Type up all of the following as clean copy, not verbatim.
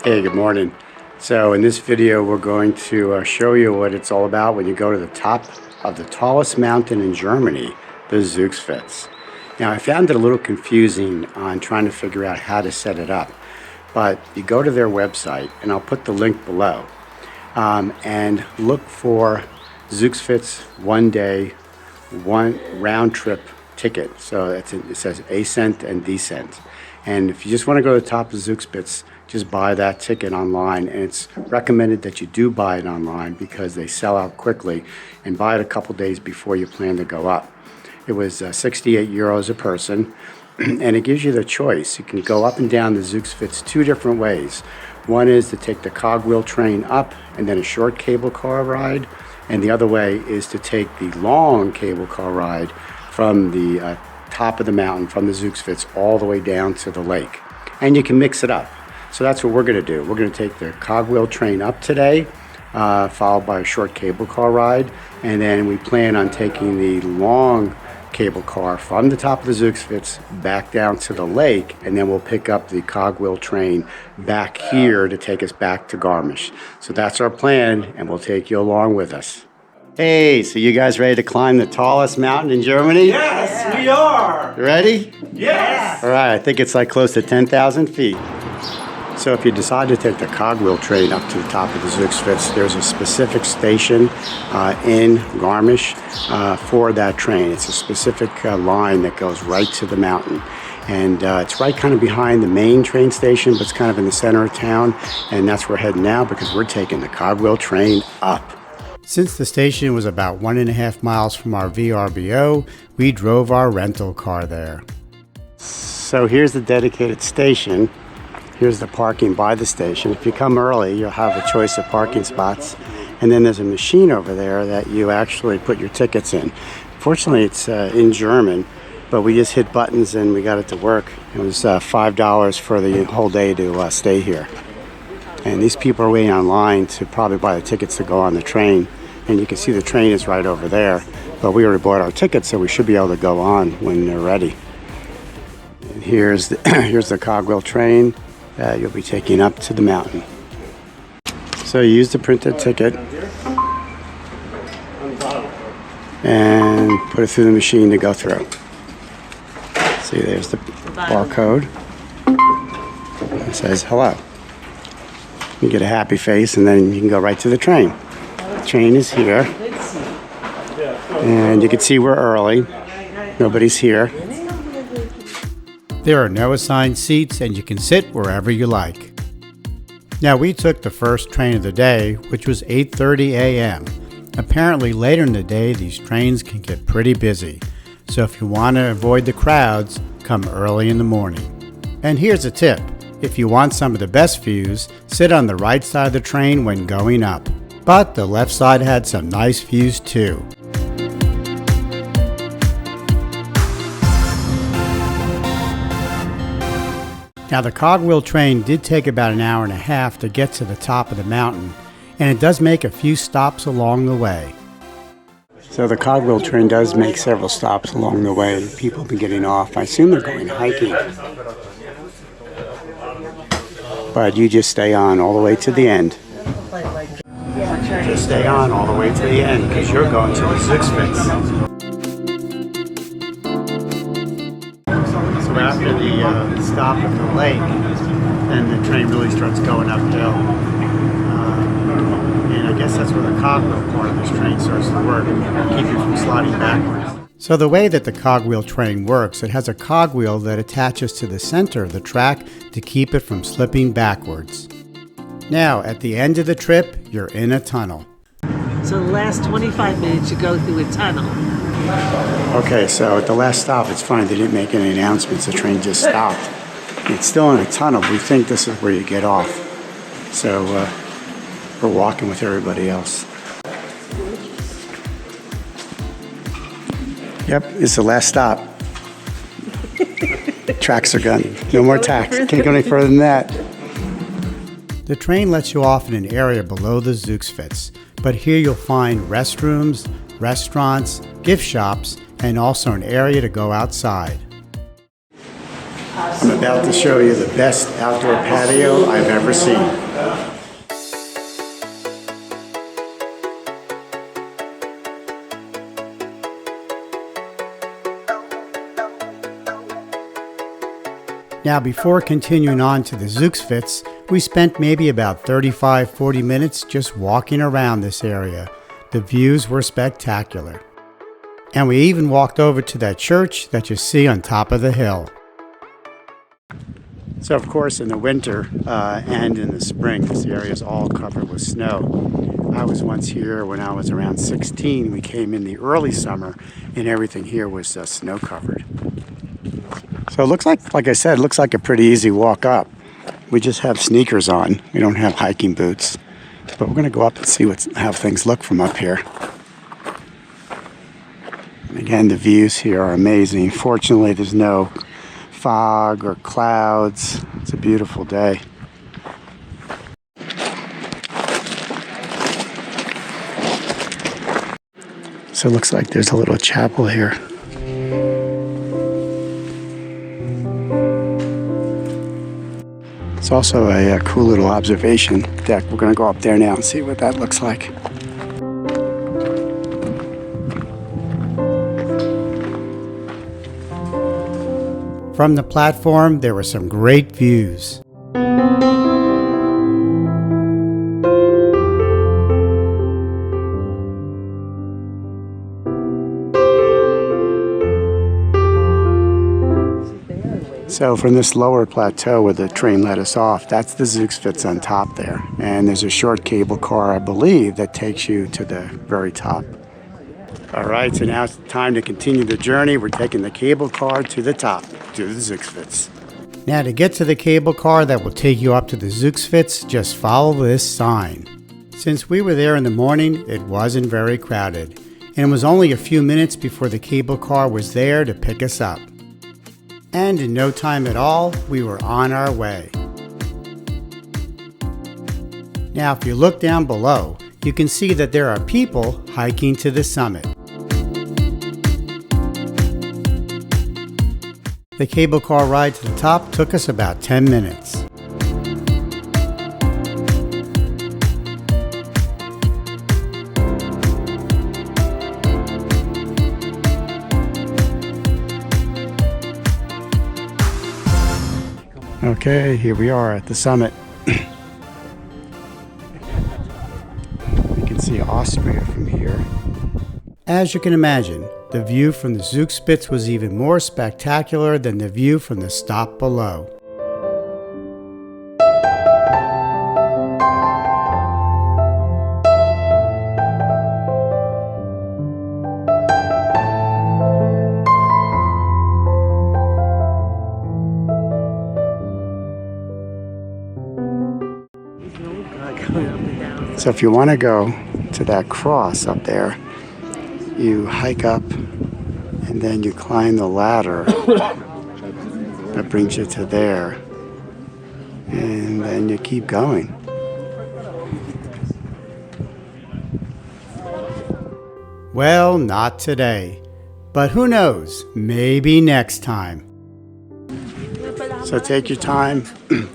Hey, good morning. So in this video we're going to show you what it's all about when you go to the top of the tallest mountain in Germany, the Zugspitze. Now I found it a little confusing on trying to figure out how to set it up, but you go to their website, and I'll put the link below, and look for Zugspitze 1 day, 1 round trip ticket. So it says ascent and descent. And if you just want to go to the top of Zugspitze, just buy that ticket online. And it's recommended that you do buy it online because they sell out quickly, and buy it a couple days before you plan to go up. It was 68 euros a person, and it gives you the choice. You can go up and down the Zugspitze 2 different ways. One is to take the Cogwheel Train up and then a short cable car ride, and the other way is to take the long cable car ride from the top of the mountain, from the Zugspitze, all the way down to the lake. And you can mix it up. So that's what we're going to do. We're going to take the Cogwheel Train up today, followed by a short cable car ride, and then we plan on taking the long cable car from the top of the Zugspitze back down to the lake, and then we'll pick up the Cogwheel Train back here to take us back to Garmisch. So that's our plan, and we'll take you along with us. Hey, so you guys ready to climb the tallest mountain in Germany? Yes, we are. You ready? Yes. All right, I think it's like close to 10,000 feet. So if you decide to take the Cogwheel Train up to the top of the Zugspitze, there's a specific station in Garmisch for that train. It's a specific line that goes right to the mountain. And it's right kind of behind the main train station, but it's kind of in the center of town. And that's where we're heading now because we're taking the Cogwheel Train up. Since the station was about 1.5 miles from our VRBO, we drove our rental car there. So here's the dedicated station. Here's the parking by the station. If you come early, you'll have a choice of parking spots. And then there's a machine over there that you actually put your tickets in. Fortunately, it's in German, but we just hit buttons and we got it to work. It was $5 for the whole day to stay here. And these people are waiting online to probably buy the tickets to go on the train. And you can see the train is right over there. But we already bought our tickets, so we should be able to go on when they're ready. And here's the Cogwheel Train that you'll be taking up to the mountain. So you use the printed ticket and put it through the machine to go through. See, there's the barcode. It says hello. You get a happy face, and then you can go right to the train. The train is here, and you can see we're early. Nobody's here. There are no assigned seats, and you can sit wherever you like. Now, we took the first train of the day, which was 8:30 a.m. Apparently, later in the day, these trains can get pretty busy. So if you want to avoid the crowds, come early in the morning. And here's a tip. If you want some of the best views, sit on the right side of the train when going up. But the left side had some nice views too. Now the Cogwheel Train did take about an hour and a half to get to the top of the mountain, and it does make a few stops along the way. So the Cogwheel Train does make several stops along the way. People have been getting off. I assume they're going hiking. But you just stay on all the way to the end. Just stay on all the way to the end because you're going to the Zugspitze. So after the stop at the lake, then the train really starts going uphill. And I guess that's where the cogwheel part of this train starts to work, keep you from sliding backwards. So the way that the Cogwheel Train works, it has a cogwheel that attaches to the center of the track to keep it from slipping backwards. Now, at the end of the trip, you're in a tunnel. So the last 25 minutes you go through a tunnel. Okay, so at the last stop, it's funny, they didn't make any announcements. The train just stopped. It's still in a tunnel. We think this is where you get off. So we're walking with everybody else. Yep, it's the last stop. Tracks are gone. No more tracks. Can't go any further than that. The train lets you off in an area below the Zugspitze, but here you'll find restrooms, restaurants, gift shops, and also an area to go outside. I'm about to show you the best outdoor patio I've ever seen. Now, before continuing on to the Zugspitze, we spent maybe about 35-40 minutes just walking around this area. The views were spectacular. And we even walked over to that church that you see on top of the hill. So, of course, in the winter and in the spring, this area is all covered with snow. I was once here when I was around 16. We came in the early summer, and everything here was snow covered. So it looks like I said, it looks like a pretty easy walk up. We just have sneakers on. We don't have hiking boots. But we're going to go up and see how things look from up here. And again, the views here are amazing. Fortunately, there's no fog or clouds. It's a beautiful day. So it looks like there's a little chapel here. It's also a cool little observation deck. We're going to go up there now and see what that looks like. From the platform, there were some great views. So from this lower plateau where the train let us off, that's the Zugspitze on top there. And there's a short cable car, I believe, that takes you to the very top. All right, so now it's time to continue the journey. We're taking the cable car to the top, to the Zugspitze. Now to get to the cable car that will take you up to the Zugspitze, just follow this sign. Since we were there in the morning, it wasn't very crowded. And it was only a few minutes before the cable car was there to pick us up. And in no time at all, we were on our way. Now, if you look down below, you can see that there are people hiking to the summit. The cable car ride to the top took us about 10 minutes. Okay, here we are at the summit. You can see Austria from here. As you can imagine, the view from the Zugspitze was even more spectacular than the view from the stop below. So if you want to go to that cross up there, you hike up and then you climb the ladder that brings you to there, and then you keep going. Well, not today, but who knows, maybe next time. So take your time,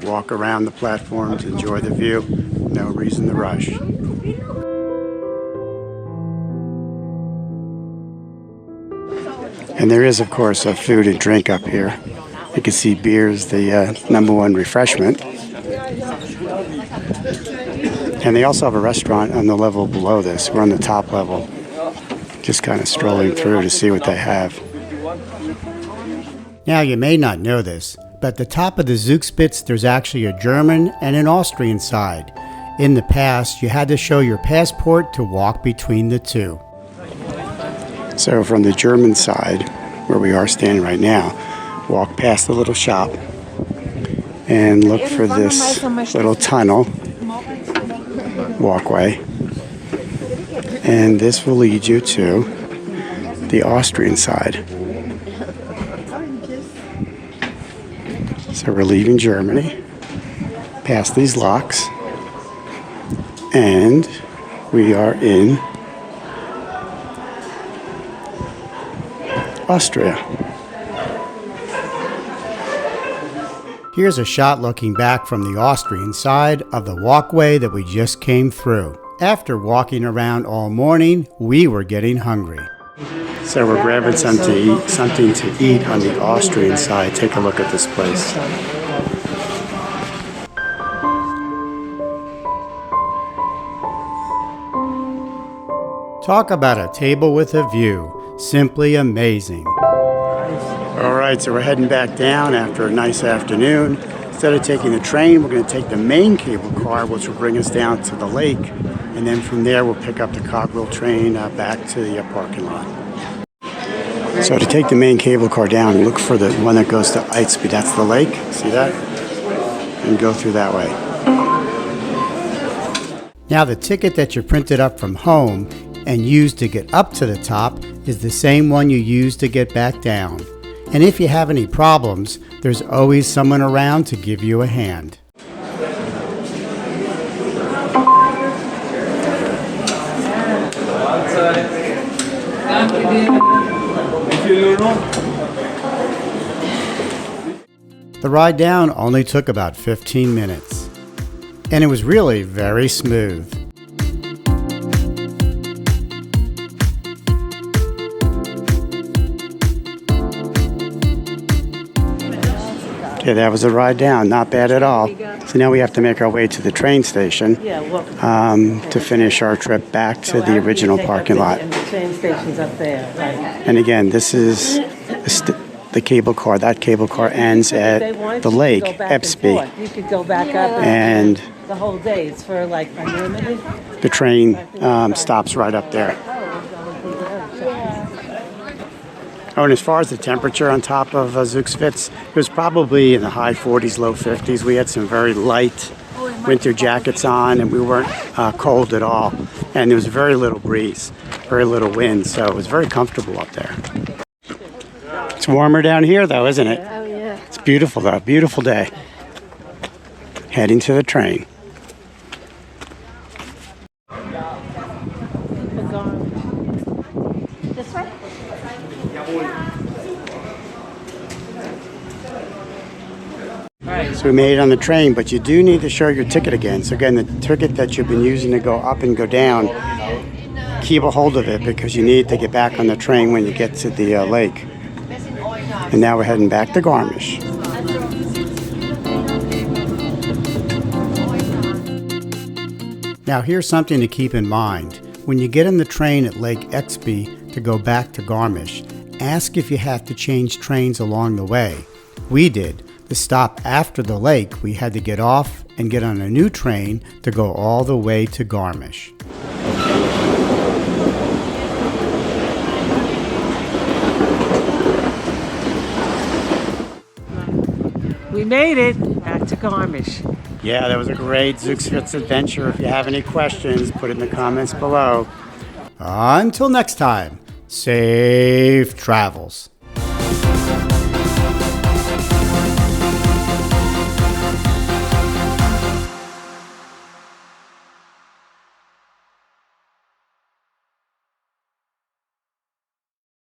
walk around the platforms, enjoy the view. No reason to rush. And there is, of course, a food and drink up here. You can see beer is the #1 refreshment. And they also have a restaurant on the level below this. We're on the top level, just kind of strolling through to see what they have. Now, you may not know this, but at the top of the Zugspitze, there's actually a German and an Austrian side. In the past, you had to show your passport to walk between the two. So from the German side, where we are standing right now, walk past the little shop and look for this little tunnel walkway. And this will lead you to the Austrian side. So we're leaving Germany, past these locks, and we are in Austria. Here's a shot looking back from the Austrian side of the walkway that we just came through. After walking around all morning, we were getting hungry. So we're grabbing something to eat on the Austrian side. Take a look at this place. Talk about a table with a view. Simply amazing. All right, so we're heading back down after a nice afternoon. Instead of taking the train, we're going to take the main cable car, which will bring us down to the lake. And then from there, we'll pick up the Cogwheel Train back to the parking lot. So to take the main cable car down, look for the one that goes to Zugspitze. That's the lake. See that? And go through that way. Now the ticket that you printed up from home and used to get up to the top is the same one you used to get back down. And if you have any problems, there's always someone around to give you a hand. The ride down only took about 15 minutes, and it was really very smooth. Okay, that was a ride down, not bad at all. So now we have to make our way to the train station to finish our trip back to the original parking lot. And the train station's up there, right? And again, this is the cable car. That cable car ends at the lake, Zugspitze. You could go back up And the whole day. It's for like unlimited. the train stops right up there. Oh, and as far as the temperature on top of Zugspitze, it was probably in the high 40s, low 50s. We had some very light winter jackets on, and we weren't cold at all. And there was very little breeze, very little wind, so it was very comfortable up there. It's warmer down here, though, isn't it? Oh, yeah. It's beautiful, though. Beautiful day. Heading to the train. This way? So we made it on the train, but you do need to show your ticket again. So again, the ticket that you've been using to go up and go down, keep a hold of it because you need to get back on the train when you get to the lake. And now we're heading back to Garmisch. Now here's something to keep in mind. When you get on the train at Lake Zugspitze to go back to Garmisch, ask if you have to change trains along the way. We did. The stop after the lake, we had to get off and get on a new train to go all the way to Garmisch. We made it back to Garmisch. Yeah, that was a great Zugspitze adventure. If you have any questions, put it in the comments below. Until next time, safe travels.